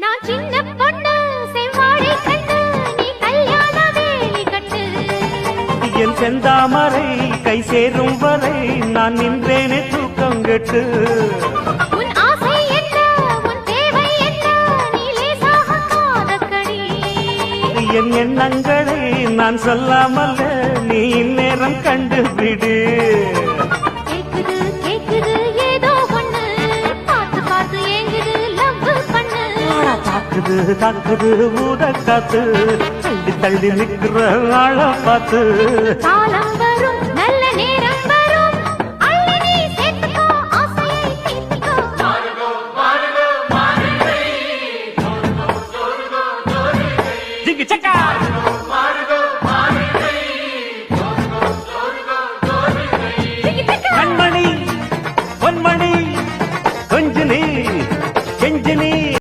நான் சின்ன பொண்ணு செவ்வாழை கண்டு நீ கல்யாண வேலி கட்டு என் செந்தாமரை கை சேரும் வரை நான் நின்றேனே தூக்கம் கெட்டு உன் ஆசை என்ன உன் தேவை என்ன நீ லேசாக காதக்கடி என் எண்ணங்களை நான் சொல்லாமல் நீ இந்நேரம் கண்டுபிடு கேக்குது கேக்குது ஏதோ ஒண்ணு பார்த்து பார்த்து ஏங்குது லவ் பண்ணு தாக்குது தாக்குது ஊத காத்து தள்ளி தள்ளி நிக்கிற ஆள பார்த்து காலம் வரும் நல்ல நேரம் வரும் அள்ளி நீ சேர்த்துக்கோ ஆசையை தீர்த்துக்கோ ஜிங்கி சக்கா